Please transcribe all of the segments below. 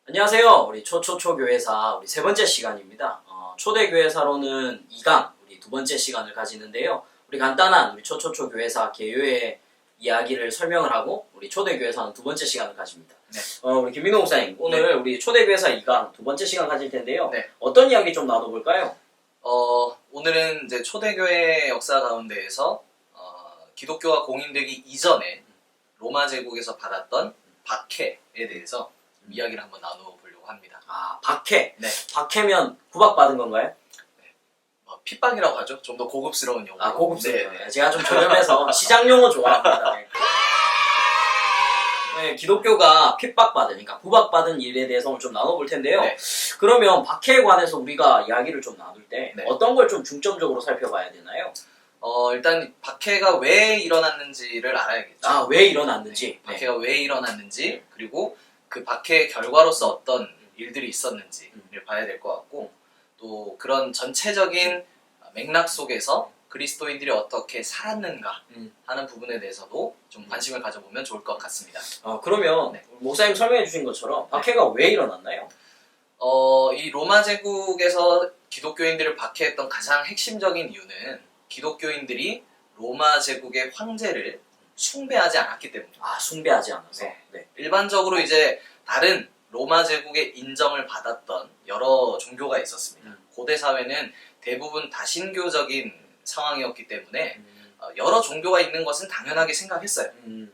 안녕하세요. 우리 초초초교회사 우리 세 번째 시간입니다. 초대교회사로는 2강 우리 두 번째 시간을 가지는데요. 우리 간단한 우리 초초초교회사 개요의 이야기를 설명을 하고 우리 초대교회사는 두 번째 시간을 가집니다. 네. 우리 김민호 목사님 오늘 우리 초대교회사 2강 두 번째 시간 가질 텐데요. 네. 어떤 이야기 좀 나눠볼까요? 오늘은 이제 초대교회 역사 가운데에서 기독교가 공인되기 이전에 로마 제국에서 받았던 박해에 대해서 이야기를 한번 나눠보려고 합니다. 아, 박해. 네. 박해면 구박받은 건가요? 핍박이라고 하죠. 좀 더 고급스러운 용어. 아, 고급스러워요. 네. 제가 좀 저렴해서 시장 용어 좋아합니다. 네, 기독교가 핍박받으니까 구박받은 일에 대해서 오늘 좀 나눠볼 텐데요. 네. 그러면 박해에 관해서 우리가 이야기를 좀 나눌 때 네. 어떤 걸 좀 중점적으로 살펴봐야 되나요? 일단 박해가 왜 일어났는지를 알아야겠죠. 아, 왜 일어났는지. 네. 박해가 왜 일어났는지, 그리고 그 박해의 결과로서 어떤 일들이 있었는지를 봐야 될 것 같고, 또 그런 전체적인 맥락 속에서 그리스도인들이 어떻게 살았는가 하는 부분에 대해서도 좀 관심을 가져보면 좋을 것 같습니다. 그러면 네. 목사님 설명해 주신 것처럼 박해가 왜 일어났나요? 이 로마 제국에서 기독교인들을 박해했던 가장 핵심적인 이유는 기독교인들이 로마 제국의 황제를 숭배하지 않았기 때문입니다. 아, 숭배하지 않아서. 네. 네. 일반적으로 이제 다른 로마 제국의 인정을 받았던 여러 종교가 있었습니다. 고대 사회는 대부분 다신교적인 상황이었기 때문에 여러 종교가 있는 것은 당연하게 생각했어요.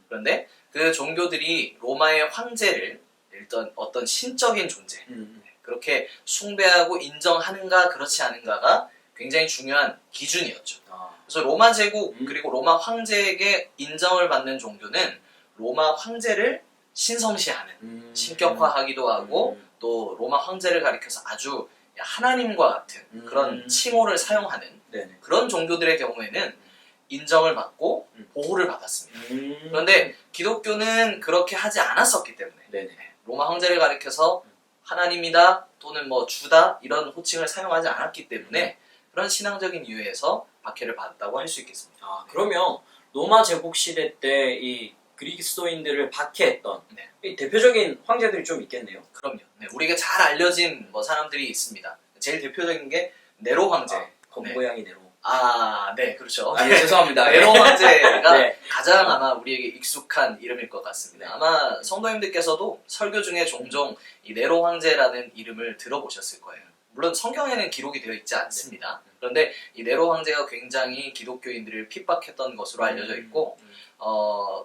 그런데 그 종교들이 로마의 황제를 일단 어떤 신적인 존재, 그렇게 숭배하고 인정하는가 그렇지 않은가가 굉장히 중요한 기준이었죠. 그래서 로마 제국 그리고 로마 황제에게 인정을 받는 종교는 로마 황제를 신성시하는, 신격화하기도 하고 또 로마 황제를 가리켜서 아주 하나님과 같은 그런 칭호를 사용하는 네네. 그런 종교들의 경우에는 인정을 받고 보호를 받았습니다. 그런데 기독교는 그렇게 하지 않았었기 때문에 네네. 로마 황제를 가리켜서 하나님이다 또는 뭐 주다 이런 호칭을 사용하지 않았기 때문에 그런 신앙적인 이유에서 박해를 받았다고 할 수 있겠습니다. 그러면 로마 제국 시대 때 이 그리스도인들을 박해했던 네. 이 대표적인 황제들이 좀 있겠네요. 그럼요. 네, 우리에게 잘 알려진 사람들이 있습니다. 제일 대표적인 게 네로 황제. 겉모양이 네로. 네, 그렇죠. 네, 죄송합니다. 네로 황제가 네. 가장 아마 우리에게 익숙한 이름일 것 같습니다. 아마 성도님들께서도 설교 중에 종종 이 네로 황제라는 이름을 들어보셨을 거예요. 물론 성경에는 기록이 되어 있지 않습니다. 그런데 이 네로 황제가 굉장히 기독교인들을 핍박했던 것으로 알려져 있고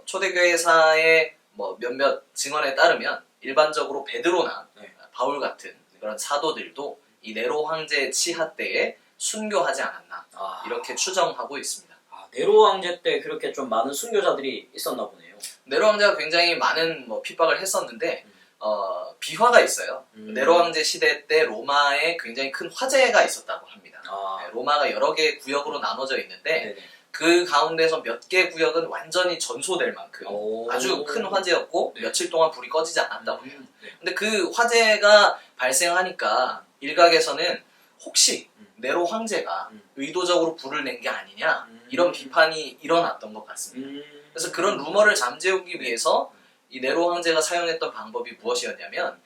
초대교회사의 몇몇 증언에 따르면 일반적으로 베드로나 바울 같은 그런 사도들도 이 네로 황제의 치하 때에 순교하지 않았나 이렇게 추정하고 있습니다. 네로 황제 때 그렇게 좀 많은 순교자들이 있었나 보네요. 네로 황제가 굉장히 많은 핍박을 했었는데 비화가 있어요. 네로 황제 시대 때 로마에 굉장히 큰 화재가 있었다고 합니다. 로마가 여러 개의 구역으로 나눠져 있는데 네네. 그 가운데서 몇 개 구역은 완전히 전소될 만큼 아주 큰 화재였고 며칠 동안 불이 꺼지지 않았다고 해요. 근데 그 화재가 발생하니까 일각에서는 혹시 네로 황제가 의도적으로 불을 낸 게 아니냐 이런 비판이 일어났던 것 같습니다. 그래서 그런 루머를 잠재우기 위해서 이 네로 황제가 사용했던 방법이 무엇이었냐면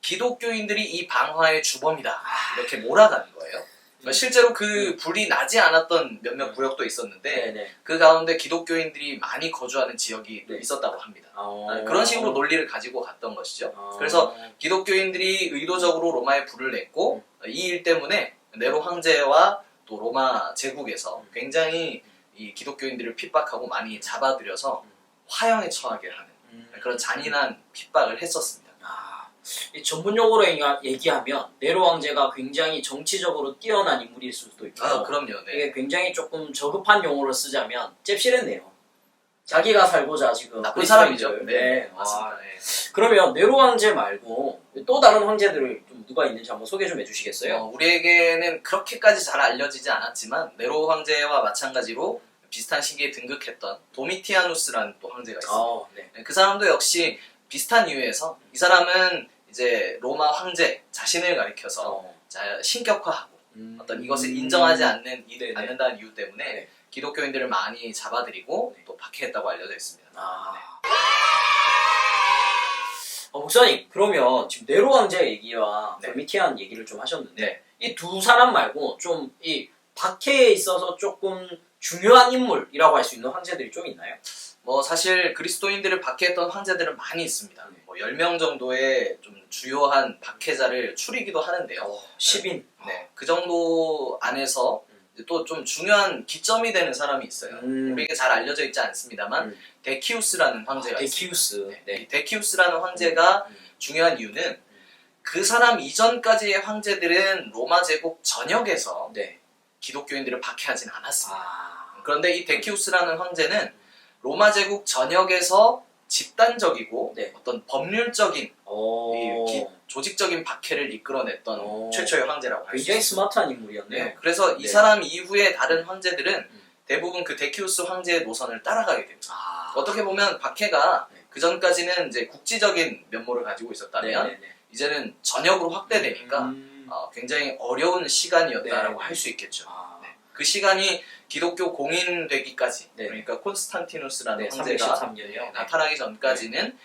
기독교인들이 이 방화의 주범이다 이렇게 몰아가는 거예요. 그러니까 실제로 그 불이 나지 않았던 몇몇 구역도 있었는데 그 가운데 기독교인들이 많이 거주하는 지역이 있었다고 합니다. 그런 식으로 논리를 가지고 갔던 것이죠. 그래서 기독교인들이 의도적으로 로마에 불을 냈고 이 일 때문에 네로 황제와 또 로마 제국에서 굉장히 이 기독교인들을 핍박하고 많이 잡아들여서 화형에 처하게 하는 그런 잔인한 핍박을 했었습니다. 이 전문 용어로 얘기하면 네로 황제가 굉장히 정치적으로 뛰어난 인물일 수도 있고 그럼요. 네. 이게 굉장히 조금 저급한 용어로 쓰자면 잽실했네요. 자기가 살고자 지금 나쁜 사람이죠. 네, 맞습니다. 그러면 네로 황제 말고 또 다른 황제들을 좀 누가 있는지 한번 소개 좀 해주시겠어요? 우리에게는 그렇게까지 잘 알려지지 않았지만 네로 황제와 마찬가지로 비슷한 시기에 등극했던 도미티아누스라는 또 황제가 있습니다. 그 사람도 역시 비슷한 이유에서 이 사람은 이제 로마 황제 자신을 가리켜서 신격화하고 어떤 이것을 인정하지 않는다는 이유 때문에 기독교인들을 많이 잡아들이고 네. 또 박해했다고 알려져 있습니다. 목사님, 그러면 지금 네로 왕자 얘기와 네. 도미티안 얘기를 좀 하셨는데 네. 이 두 사람 말고 좀 이 박해에 있어서 조금 중요한 인물이라고 할 수 있는 황제들이 좀 있나요? 뭐 사실 그리스도인들을 박해했던 황제들은 많이 있습니다. 네. 뭐 10명 정도의 좀 주요한 박해자를 추리기도 하는데요. 10인. 네, 그 정도 안에서 또 좀 중요한 기점이 되는 사람이 있어요. 우리에게 잘 알려져 있지 않습니다만 데키우스라는 황제가 있습니다. 데키우스. 이 데키우스라는 황제가 중요한 이유는 그 사람 이전까지의 황제들은 로마 제국 전역에서 네. 기독교인들을 박해하진 않았습니다. 아. 그런데 이 데키우스라는 황제는 로마 제국 전역에서 집단적이고 네. 어떤 법률적인 오. 조직적인 박해를 이끌어냈던 오. 최초의 황제라고 할 수 굉장히 있습니다. 스마트한 인물이었네요. 네, 그래서 이 네. 사람 이후에 다른 황제들은 대부분 그 데키우스 황제의 노선을 따라가게 됩니다. 아. 어떻게 보면 박해가 네. 그 전까지는 이제 국지적인 면모를 가지고 있었다면 네네네. 이제는 전역으로 확대되니까 굉장히 어려운 시간이었다라고 네. 할 수 있겠죠. 아. 네. 그 시간이 기독교 공인되기까지 네. 그러니까 콘스탄티누스라는 네, 황제가 313년이요. 나타나기 전까지는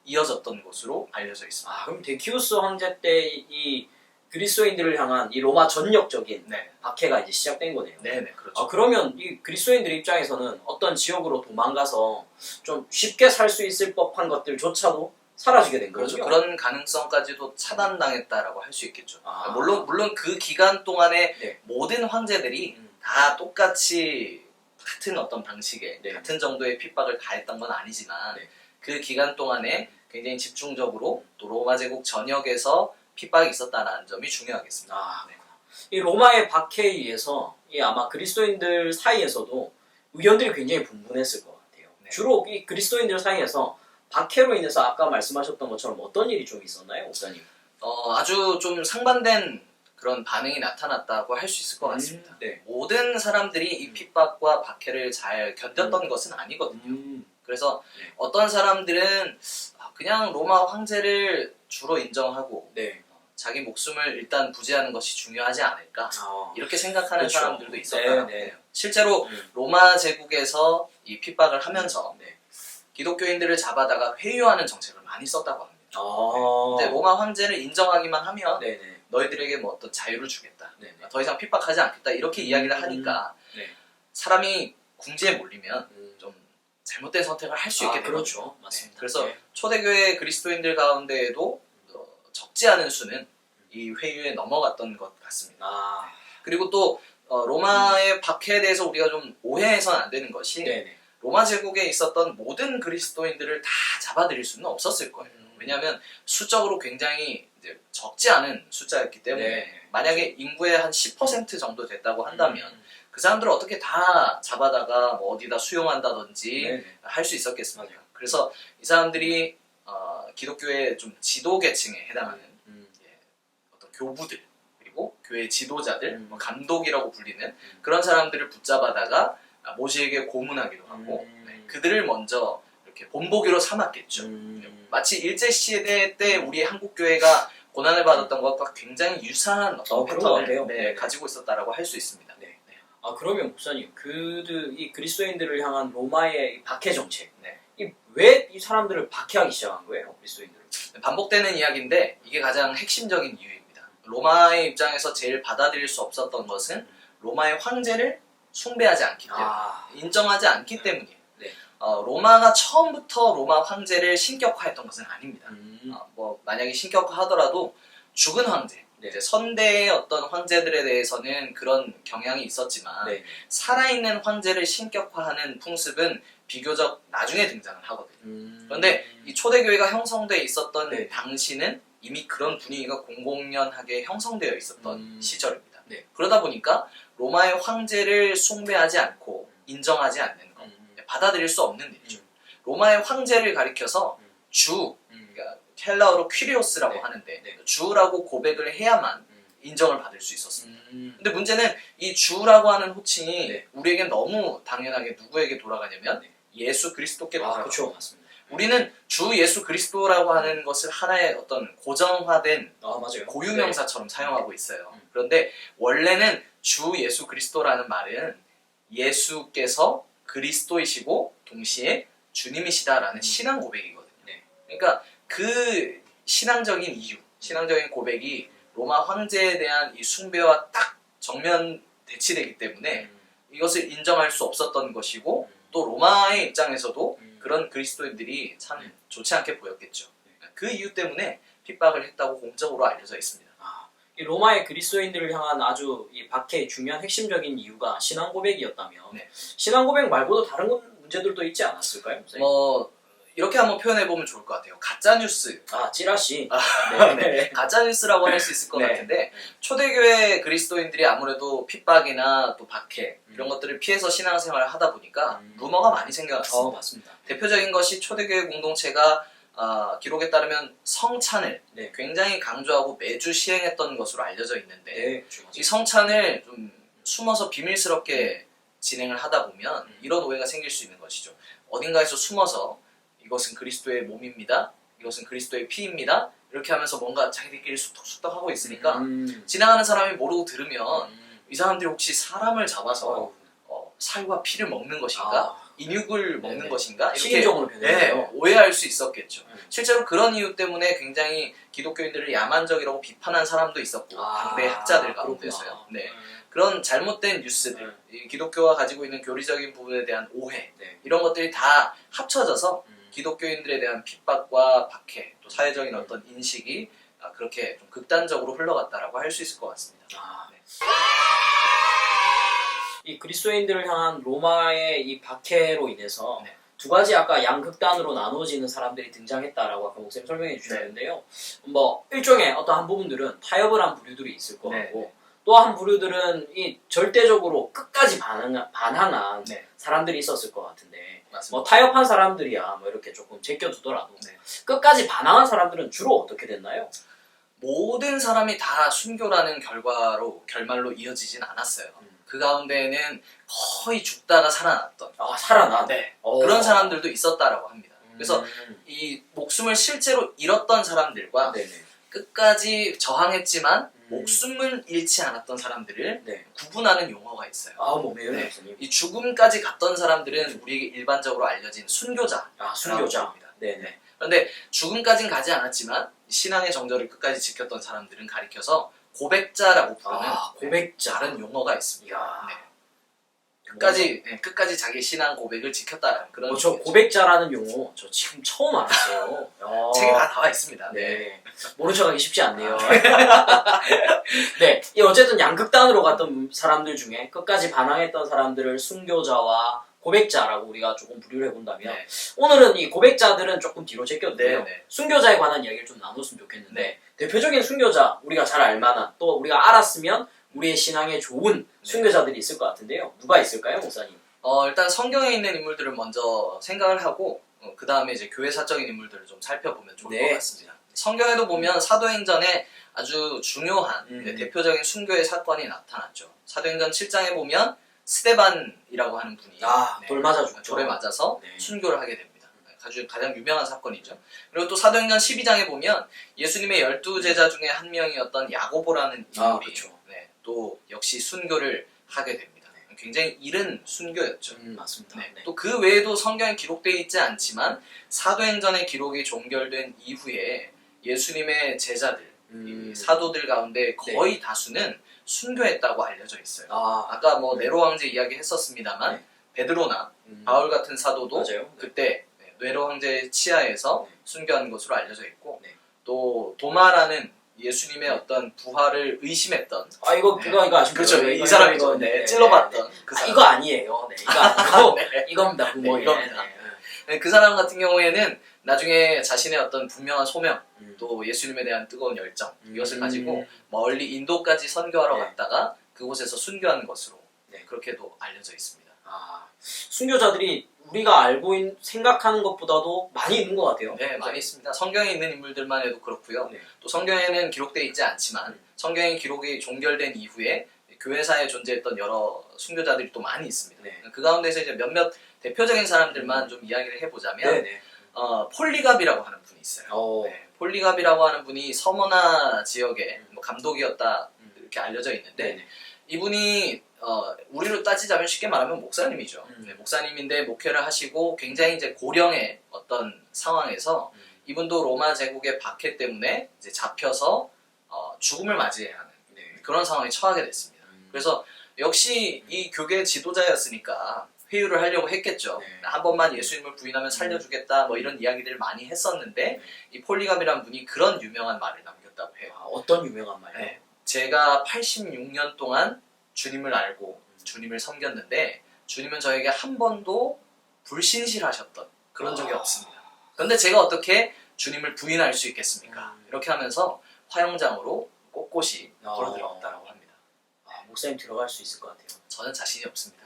이어졌던 것으로 알려져 있습니다. 아, 그럼 데키우스 황제 때 이 그리스도인들을 향한 이 로마 전역적인 네, 박해가 이제 시작된 거네요. 네, 그렇죠. 아, 그러면 이 그리스도인들 입장에서는 어떤 지역으로 도망가서 좀 쉽게 살 수 있을 법한 것들조차도 사라지게 된 그렇죠. 거죠. 그런 가능성까지도 차단당했다라고 할 수 있겠죠. 아. 물론 그 기간 동안에 네. 모든 황제들이 다 똑같이 같은 어떤 방식의 네. 같은 정도의 핍박을 가했던 건 아니지만 네. 그 기간 동안에 굉장히 집중적으로 또 로마 제국 전역에서 핍박이 있었다는 점이 중요하겠습니다. 아, 네. 이 로마의 박해에 의해서 이 아마 그리스도인들 사이에서도 의견들이 굉장히 분분했을 것 같아요. 네. 주로 이 그리스도인들 사이에서 박해로 인해서 아까 말씀하셨던 것처럼 어떤 일이 좀 있었나요, 목사님? 아주 좀 상반된 그런 반응이 나타났다고 할 수 있을 것 같습니다. 네. 모든 사람들이 이 핍박과 박해를 잘 견뎠던 것은 아니거든요. 그래서 네. 어떤 사람들은 그냥 로마 황제를 주로 인정하고 네. 자기 목숨을 일단 부지하는 것이 중요하지 않을까 이렇게 생각하는 그렇죠. 사람들도 있었다. 네, 네. 실제로 로마 제국에서 이 핍박을 하면서 네. 기독교인들을 잡아다가 회유하는 정책을 많이 썼다고 합니다. 근데 로마 황제를 인정하기만 하면 네네. 너희들에게 뭐 어떤 자유를 주겠다. 네네. 더 이상 핍박하지 않겠다. 이렇게 이야기를 하니까 네. 사람이 궁지에 몰리면 좀 잘못된 선택을 할 수 있게 되거든요. 그렇죠. 맞습니다. 그래서 네. 초대교회 그리스도인들 가운데에도 적지 않은 수는 이 회유에 넘어갔던 것 같습니다. 아, 그리고 또 로마의 박해에 대해서 우리가 좀 오해해서는 안 되는 것이 네네. 로마 제국에 있었던 모든 그리스도인들을 다 잡아들일 수는 없었을 거예요. 왜냐하면 수적으로 굉장히 이제 적지 않은 숫자였기 때문에 네. 만약에 인구의 한 10% 정도 됐다고 한다면 그 사람들을 어떻게 다 잡아다가 뭐 어디다 수용한다든지 네네. 할 수 있었겠습니까? 맞아요. 그래서 이 사람들이 기독교의 좀 지도 계층에 해당하는 어떤 교부들 그리고 교회 지도자들, 뭐 감독이라고 불리는 그런 사람들을 붙잡아다가 모세에게 고문하기도 하고 그들을 먼저 이렇게 본보기로 삼았겠죠. 마치 일제시대 때 우리 한국 교회가 고난을 받았던 것과 굉장히 유사한 어떤 그런 것 같아요. 패턴을 네. 가지고 있었다라고 할 수 있습니다. 네. 아, 그러면 목사님, 이 그리스도인들을 향한 로마의 이 박해 정책, 네. 왜 이 사람들을 박해하기 시작한 거예요, 그리스도인들을? 반복되는 이야기인데 이게 가장 핵심적인 이유입니다. 로마의 입장에서 제일 받아들일 수 없었던 것은 로마의 황제를 숭배하지 않기 때문에 인정하지 않기 때문이에요. 네. 로마가 처음부터 로마 황제를 신격화했던 것은 아닙니다. 뭐 만약에 신격화하더라도 죽은 황제, 네. 이제 선대의 어떤 황제들에 대해서는 그런 경향이 있었지만 네. 살아있는 황제를 신격화하는 풍습은 비교적 나중에 등장을 하거든요. 그런데 이 초대교회가 형성돼 있었던 네. 당시는 이미 그런 분위기가 공공연하게 형성되어 있었던 시절입니다. 네. 그러다 보니까 로마의 황제를 숭배하지 않고 인정하지 않는 것, 받아들일 수 없는 일이죠. 로마의 황제를 가리켜서 주, 그러니까 헬라어로 퀴리오스라고 네. 하는데 네. 주라고 고백을 해야만 인정을 받을 수 있었습니다. 근데 문제는 이 주라고 하는 호칭이 네. 우리에겐 너무 당연하게 누구에게 돌아가냐면 네. 예수 그리스도께 돌아가요. 그렇죠, 맞습니다. 우리는 주 예수 그리스도라고 하는 것을 하나의 어떤 고정화된 맞아요. 고유명사처럼 사용하고 있어요. 그런데 원래는 주 예수 그리스도라는 말은 예수께서 그리스도이시고 동시에 주님이시다라는 신앙 고백이거든요. 네. 그러니까 그 신앙적인 이유, 신앙적인 고백이 로마 황제에 대한 이 숭배와 딱 정면 대치되기 때문에 이것을 인정할 수 없었던 것이고 또 로마의 입장에서도 그런 그리스도인들이 참 좋지 않게 보였겠죠. 그 이유 때문에 핍박을 했다고 공적으로 알려져 있습니다. 이 로마의 그리스도인들을 향한 아주 이 박해의 중요한 핵심적인 이유가 신앙 고백이었다면 네. 신앙 고백 말고도 다른 문제들도 있지 않았을까요? 선생님? 뭐 이렇게 한번 표현해 보면 좋을 것 같아요. 가짜 뉴스. 찌라시. 네. 가짜 뉴스라고 할 수 있을 것 네. 같은데 초대교회 그리스도인들이 아무래도 핍박이나 또 박해 이런 것들을 피해서 신앙생활을 하다 보니까 루머가 많이 생겨났습니다. 맞습니다. 대표적인 것이 초대교회 공동체가 기록에 따르면 성찬을 네. 굉장히 강조하고 매주 시행했던 것으로 알려져 있는데 네. 이 성찬을 좀 숨어서 비밀스럽게 진행을 하다 보면 이런 오해가 생길 수 있는 것이죠. 어딘가에서 숨어서 이것은 그리스도의 몸입니다. 이것은 그리스도의 피입니다. 이렇게 하면서 뭔가 자기들끼리 쑥덕쑥덕 하고 있으니까 지나가는 사람이 모르고 들으면 이 사람들이 혹시 사람을 잡아서 살과 피를 먹는 것인가? 인육을 먹는 네네. 것인가? 이렇게 시인적으로 변해요. 오해할 수 있었겠죠. 실제로 그런 이유 때문에 굉장히 기독교인들을 야만적이라고 비판한 사람도 있었고 당대 학자들 가운데서요. 네. 그런 잘못된 뉴스들, 이 기독교가 가지고 있는 교리적인 부분에 대한 오해 이런 것들이 다 합쳐져서 기독교인들에 대한 핍박과 박해, 또 사회적인 어떤 인식이 그렇게 좀 극단적으로 흘러갔다라고 할 수 있을 것 같습니다. 네. 이 그리스도인들을 향한 로마의 이 박해로 인해서 네. 두 가지 아까 양극단으로 나누어지는 사람들이 등장했다라고 아까 목사님 설명해 주셨는데요. 뭐 일종의 어떤 한 부분들은 타협을 한 부류들이 있을 것 같고 또 한 부류들은 이 절대적으로 끝까지 반항한 사람들이 있었을 것 같은데 뭐 타협한 사람들이야 뭐 이렇게 조금 제껴두더라도 끝까지 반항한 사람들은 주로 어떻게 됐나요? 모든 사람이 다 순교라는 결말로 이어지진 않았어요. 그 가운데에는 거의 죽다가 살아났던 살아난 그런 사람들도 있었다라고 합니다. 그래서 이 목숨을 실제로 잃었던 사람들과 끝까지 저항했지만 목숨을 잃지 않았던 사람들을 구분하는 용어가 있어요. 뭐예요, 목사님? 이 죽음까지 갔던 사람들은 우리에게 일반적으로 알려진 순교자. 순교자입니다. 그런데 죽음까지는 가지 않았지만 신앙의 정절을 끝까지 지켰던 사람들은 가리켜서 고백자라고 부르는 고백자. 다른 용어가 있습니다. 이야. 끝까지 자기 신앙 고백을 지켰다라는 그런. 저 고백자라는 용어 저 지금 처음 알았어요. 책에 다 나와 있습니다. 모른 척하기 쉽지 않네요. 이 어쨌든 양극단으로 갔던 사람들 중에 끝까지 반항했던 사람들을 순교자와 고백자라고 우리가 조금 분류를 해본다면 오늘은 이 고백자들은 조금 뒤로 제껴두고요. 순교자에 관한 이야기를 좀 나눴으면 좋겠는데 대표적인 순교자 우리가 잘 알만한 또 우리가 알았으면 우리의 신앙에 좋은 순교자들이 있을 것 같은데요. 누가 있을까요, 목사님? 일단 성경에 있는 인물들을 먼저 생각을 하고 그 다음에 이제 교회 사적인 인물들을 좀 살펴보면 좋을 것 같습니다. 성경에도 보면 사도행전에 아주 중요한 대표적인 순교의 사건이 나타났죠. 사도행전 7장에 보면 스데반이라고 하는 분이 돌 맞아 죽죠. 돌에 맞아서 순교를 하게 됩니다. 가장 유명한 사건이죠. 그리고 또 사도행전 12장에 보면 예수님의 12제자 중에 한 명이었던 야고보라는 인물이 또 역시 순교를 하게 됩니다. 굉장히 이른 순교였죠. 맞습니다. 또 그 외에도 성경에 기록되어 있지 않지만 사도행전의 기록이 종결된 이후에 예수님의 제자들, 사도들 가운데 거의 다수는 순교했다고 알려져 있어요. 아까 뭐 네로 황제 이야기 했었습니다만 베드로나 바울 같은 사도도 그때 네로 황제의 치하에서 순교한 것으로 알려져 있고 또 도마라는 예수님의 어떤 부활을 의심했던 이거 아쉽죠. 그렇죠. 이 사람이죠. 찔러봤던 그 사람. 이거 아니에요. 이거 아니고 이겁니다. 이겁니다. 그 사람 같은 경우에는 나중에 자신의 어떤 분명한 소명 또 예수님에 대한 뜨거운 열정 이것을 가지고 멀리 인도까지 선교하러 갔다가 그곳에서 순교한 것으로 그렇게도 알려져 있습니다. 순교자들이 우리가 알고 생각하는 것보다도 많이 있는 것 같아요. 많이 있습니다. 성경에 있는 인물들만 해도 그렇고요. 또 성경에는 기록되어 있지 않지만 성경의 기록이 종결된 이후에 교회사에 존재했던 여러 순교자들이 또 많이 있습니다. 그 가운데서 이제 몇몇 대표적인 사람들만 좀 이야기를 해보자면 폴리갑이라고 하는 분이 있어요. 폴리갑이라고 하는 분이 서머나 지역의 감독이었다 이렇게 알려져 있는데 이분이 우리로 따지자면 쉽게 말하면 목사님이죠. 음. 네, 목사님인데 목회를 하시고 굉장히 이제 고령의 어떤 상황에서 이분도 로마 제국의 박해 때문에 이제 잡혀서 죽음을 맞이해야 하는 네. 그런 상황에 처하게 됐습니다. 음. 그래서 역시 이 교계 지도자였으니까 회유를 하려고 했겠죠. 네. 한 번만 예수님을 부인하면 살려주겠다 뭐 이런 이야기들을 많이 했었는데 이 폴리갑이라는 분이 그런 유명한 말을 남겼다고 해요. 아, 어떤 유명한 말이요? 네. 제가 86년 동안 주님을 알고 주님을 섬겼는데 주님은 저에게 한 번도 불신실하셨던 그런 적이 없습니다. 그런데 제가 어떻게 주님을 부인할 수 있겠습니까? 이렇게 하면서 화영장으로 꼿꼿이 걸어 들어갔다고 합니다. 아, 목사님 들어갈 수 있을 것 같아요. 저는 자신이 없습니다.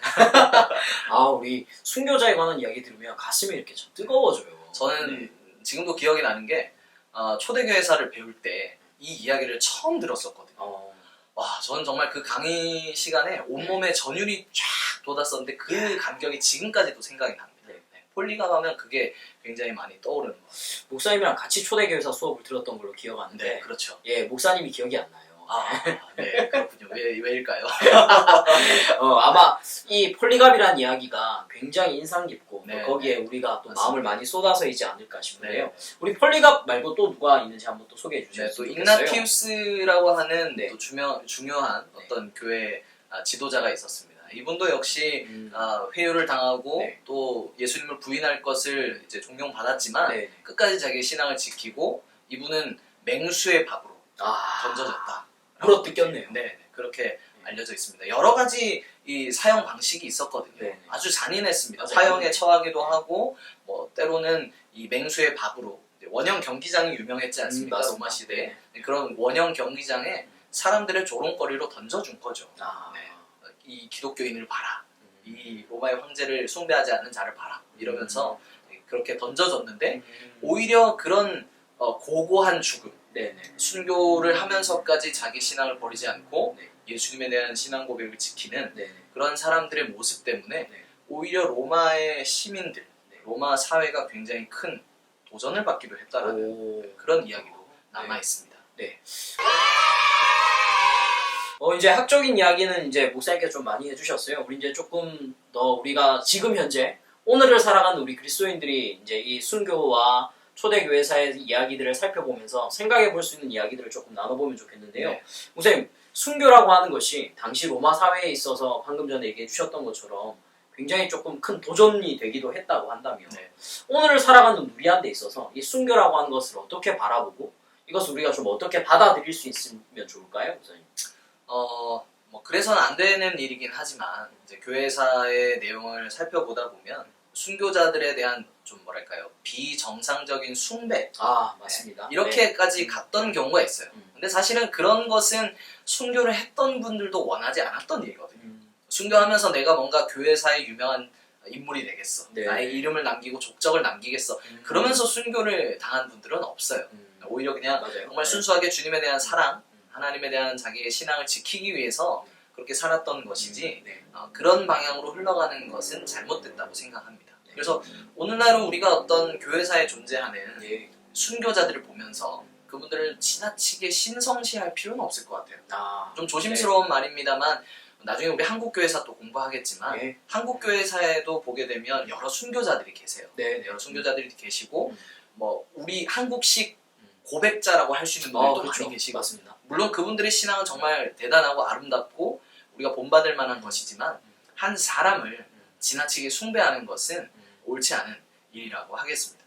아, 우리 순교자에 관한 이야기 들으면 가슴이 이렇게 참 뜨거워져요. 저는 네. 지금도 기억이 나는 게 초대교회사를 배울 때 이 이야기를 처음 들었었거든요. 와, 저는 정말 그 강의 시간에 온몸에 전율이 쫙 돋았었는데 그 감격이 지금까지도 생각이 납니다. 네. 폴리갑 하면 그게 굉장히 많이 떠오르는 것 같아요. 목사님이랑 같이 초대교회사 수업을 들었던 걸로 기억하는데 네, 그렇죠. 예, 목사님이 기억이 안 나요. 네, 그렇군요. 왜일까요? 아마 이 폴리갑이라는 이야기가 굉장히 인상 깊고 네, 거기에 우리가 또 맞습니다. 마음을 많이 쏟아서이지 않을까 싶은데요. 네, 우리 폴리갑 말고 또 누가 있는지 한번 또 소개해 네, 주셨으면 또 좋겠어요. igna티우스라고 하는 네. 또 중요한 네. 어떤 교회 지도자가 있었습니다. 이분도 역시 음. 회유를 당하고 네. 또 예수님을 부인할 것을 이제 존경받았지만 네. 끝까지 자기의 신앙을 지키고 이분은 맹수의 밥으로 아, 던져졌다. 물어 뜯겼네요. 네, 그렇게 알려져 있습니다. 여러 가지 이 사형 방식이 있었거든요. 네. 아주 잔인했습니다. 맞아요. 사형에 처하기도 하고 뭐 때로는 이 맹수의 밥으로 원형 경기장이 유명했지 않습니까? 맞습니다. 로마 시대에 그런 원형 경기장에 사람들을 조롱거리로 던져준 거죠. 아, 네. 이 기독교인을 봐라. 이 로마의 황제를 숭배하지 않는 자를 봐라. 이러면서 그렇게 던져졌는데 오히려 그런 고고한 죽음, 네네. 순교를 하면서까지 자기 신앙을 버리지 않고 네. 예수님에 대한 신앙 고백을 지키는 네네. 그런 사람들의 모습 때문에 네. 오히려 로마의 시민들, 네. 로마 사회가 굉장히 큰 도전을 받기도 했다라는 오. 그런 이야기도 남아 있습니다. 이제 학적인 이야기는 이제 목사님께서 좀 많이 해주셨어요. 우리 이제 조금 더 우리가 지금 현재 오늘을 살아가는 우리 그리스도인들이 이제 이 순교와 초대교회사의 이야기들을 살펴보면서 생각해 볼 수 있는 이야기들을 조금 나눠보면 좋겠는데요. 네. 목사님, 순교라고 하는 것이 당시 로마 사회에 있어서 방금 전에 얘기해 주셨던 것처럼 굉장히 조금 큰 도전이 되기도 했다고 한다면 네. 오늘을 살아가는 우리한테 있어서 이 순교라고 하는 것을 어떻게 바라보고 이것을 우리가 좀 어떻게 받아들일 수 있으면 좋을까요, 목사님? 뭐 그래서는 안 되는 일이긴 하지만 이제 교회사의 내용을 살펴보다 보면 순교자들에 대한 좀 뭐랄까요 비정상적인 숭배 아, 맞습니다. 이렇게까지 갔던 경우가 있어요. 근데 사실은 그런 것은 순교를 했던 분들도 원하지 않았던 일이거든요. 순교하면서 내가 뭔가 교회사의 유명한 인물이 되겠어. 네. 나의 이름을 남기고 족적을 남기겠어. 그러면서 순교를 당한 분들은 없어요. 오히려 그냥 맞아요. 정말 순수하게 주님에 대한 사랑, 하나님에 대한 자기의 신앙을 지키기 위해서 그렇게 살았던 것이지 네. 그런 방향으로 흘러가는 것은 잘못됐다고 생각합니다. 그래서 오늘날은 우리가 어떤 교회사에 존재하는 네. 순교자들을 보면서 그분들을 지나치게 신성시할 필요는 없을 것 같아요. 아, 좀 조심스러운 말입니다만 나중에 우리 한국교회사 또 공부하겠지만 네. 한국교회사에도 보게 되면 여러 순교자들이 계세요. 네. 여러 순교자들이 계시고 음. 뭐 우리 한국식 고백자라고 할 수 있는 분들도 그렇죠. 많이 계시고 맞습니다. 물론 그분들의 신앙은 정말 대단하고 아름답고 우리가 본받을 만한 것이지만 한 사람을 지나치게 숭배하는 것은 옳지 않은 일이라고 하겠습니다.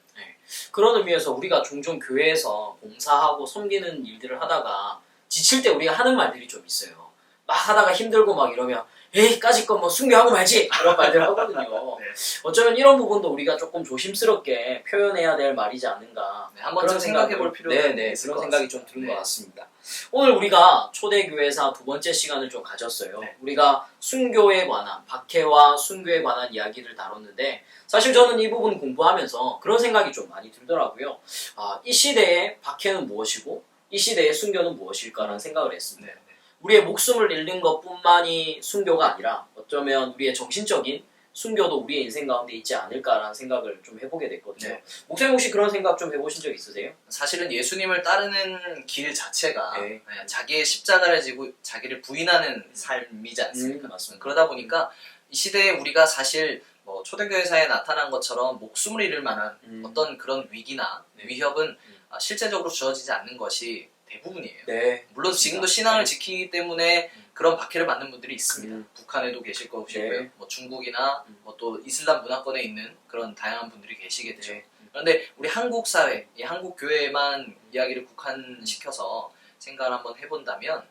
그런 의미에서 우리가 종종 교회에서 봉사하고 섬기는 일들을 하다가 지칠 때 우리가 하는 말들이 좀 있어요. 막 하다가 힘들고 막 이러면 에이 까짓 뭐 순교하고 말지 이런 말들 하거든요. 네. 어쩌면 이런 부분도 우리가 조금 조심스럽게 표현해야 될 말이지 않는가. 네, 한 번쯤 생각해 볼 필요가 있을 그런 것 생각이 같습니다. 좀 드는 네. 것 같습니다. 오늘 우리가 초대교회사 두 번째 시간을 좀 가졌어요. 네. 우리가 순교에 관한, 박해와 순교에 관한 이야기를 다뤘는데 사실 저는 이 부분 공부하면서 그런 생각이 좀 많이 들더라고요. 이 시대의 박해는 무엇이고 이 시대의 순교는 무엇일까라는 생각을 했습니다. 네. 우리의 목숨을 잃는 것뿐만이 순교가 아니라 어쩌면 우리의 정신적인 순교도 우리의 인생 가운데 있지 않을까라는 생각을 좀 해보게 됐거든요. 네. 목사님 혹시 그런 생각 좀 해보신 적 있으세요? 사실은 예수님을 따르는 길 자체가 네. 자기의 십자가를 지고 자기를 부인하는 삶이지 않습니까? 맞습니다. 그러다 보니까 이 시대에 우리가 사실 뭐 초대교회사에 나타난 것처럼 목숨을 잃을 만한 어떤 그런 위기나 네. 위협은 실제적으로 주어지지 않는 것이 대부분이에요. 네. 물론 지금도 신앙을 지키기 때문에 그런 박해를 받는 분들이 있습니다. 북한에도 계실 것이고요. 네. 뭐 중국이나 뭐 또 이슬람 문화권에 있는 그런 다양한 분들이 계시겠죠. 네. 그런데 우리 한국 사회, 이 한국 교회만 이야기를 국한시켜서 생각을 한번 해본다면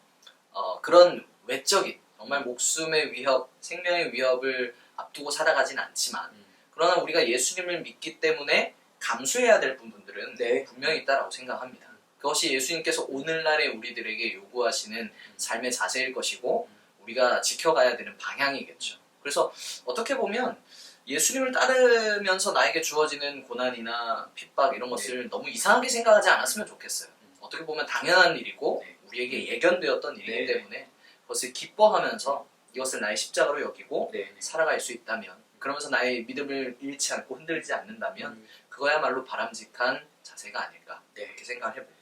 그런 외적인 정말 목숨의 위협, 생명의 위협을 앞두고 살아가진 않지만 그러나 우리가 예수님을 믿기 때문에 감수해야 될 부분들은 네. 분명히 있다라고 생각합니다. 그것이 예수님께서 오늘날의 우리들에게 요구하시는 삶의 자세일 것이고 우리가 지켜가야 되는 방향이겠죠. 그래서 어떻게 보면 예수님을 따르면서 나에게 주어지는 고난이나 핍박 이런 것을 너무 이상하게 생각하지 않았으면 좋겠어요. 어떻게 보면 당연한 일이고 네. 우리에게 예견되었던 일이기 네. 때문에 그것을 기뻐하면서 이것을 나의 십자가로 여기고 네. 살아갈 수 있다면 그러면서 나의 믿음을 잃지 않고 흔들리지 않는다면 그거야말로 바람직한 자세가 아닐까 네. 이렇게 생각을 해봅니다.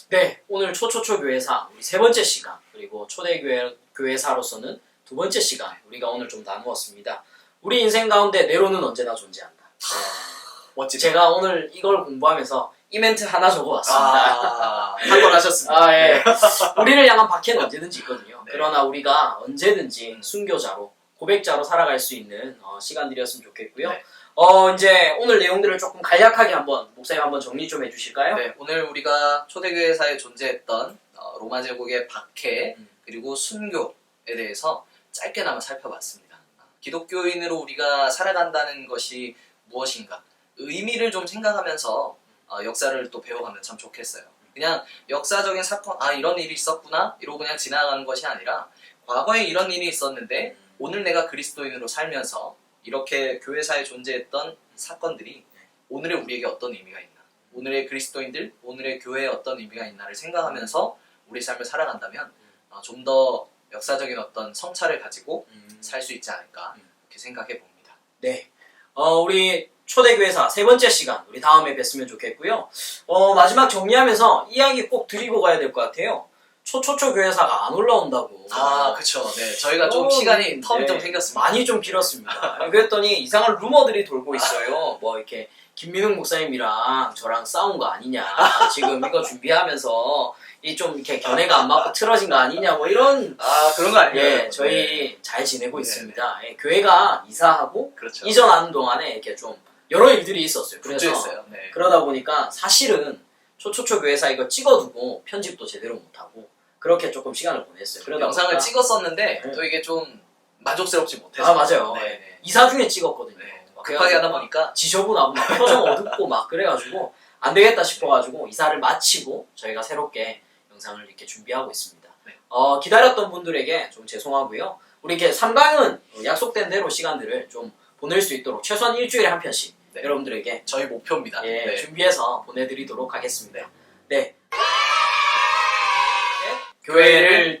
네, 오늘 초초초 교회사 우리 세 번째 시간 그리고 초대 교회사로서는 두 번째 시간 우리가 오늘 좀 나누었습니다. 우리 인생 가운데 내로는 언제나 존재한다. 멋지다. 제가 오늘 이걸 공부하면서 이 멘트 하나 적어왔습니다. 한 번 하셨습니다. 예. 우리를 향한 박해는 언제든지 있거든요. 네. 그러나 우리가 언제든지 순교자로 고백자로 살아갈 수 있는 시간들이었으면 좋겠고요. 네. 이제 오늘 내용들을 조금 간략하게 한번 목사님 한번 정리 좀 해주실까요? 네, 오늘 우리가 초대교회사에 존재했던 로마 제국의 박해 그리고 순교에 대해서 짧게나마 살펴봤습니다. 기독교인으로 우리가 살아간다는 것이 무엇인가 의미를 좀 생각하면서 역사를 또 배워가면 참 좋겠어요. 그냥 역사적인 사건, 이런 일이 있었구나 이러고 그냥 지나가는 것이 아니라 과거에 이런 일이 있었는데 오늘 내가 그리스도인으로 살면서 이렇게 교회사에 존재했던 사건들이 오늘의 우리에게 어떤 의미가 있나, 오늘의 그리스도인들, 오늘의 교회에 어떤 의미가 있나를 생각하면서 우리 삶을 살아간다면 좀 더 역사적인 어떤 성찰을 가지고 살 수 있지 않을까 이렇게 생각해 봅니다. 네. 우리 초대교회사 세 번째 시간 우리 다음에 뵀으면 좋겠고요. 마지막 정리하면서 이야기 꼭 드리고 가야 될 것 같아요. 초초초 교회사가 안 올라온다고. 그쵸. 네, 저희가 좀 시간이 텀이 좀 네, 생겼습니다. 많이 좀 길었습니다. 그랬더니 이상한 루머들이 돌고 있어요. 뭐 이렇게 김민웅 목사님이랑 저랑 싸운 거 아니냐. 지금 이거 준비하면서 이 좀 이렇게 견해가 안 맞고 틀어진 거 아니냐. 뭐 이런. 그런 거 아니에요? 예, 저희 잘 지내고 있습니다. 예, 교회가 이사하고 그렇죠. 이전하는 동안에 이렇게 좀 여러 일들이 있었어요. 그래서 분주했어요. 네. 그러다 보니까 사실은 초초초 교회사 이거 찍어두고 편집도 제대로 못하고 그렇게 조금 시간을 보냈어요. 그러다 영상을 보니까 찍었었는데 네. 또 이게 좀 만족스럽지 못해서 맞아요. 네, 네. 이사 중에 찍었거든요. 네. 막 급하게 그래가지고 하다 보니까 지저분하고 막 표정 어둡고 막 그래가지고 안 되겠다 싶어가지고 이사를 마치고 저희가 새롭게 영상을 이렇게 준비하고 있습니다. 네. 기다렸던 분들에게 좀 죄송하고요. 우리 이렇게 3강은 약속된 대로 시간들을 좀 보낼 수 있도록 최소한 일주일에 한 편씩 네. 여러분들에게 저희 목표입니다. 예, 네. 준비해서 보내드리도록 하겠습니다. 네. 교회를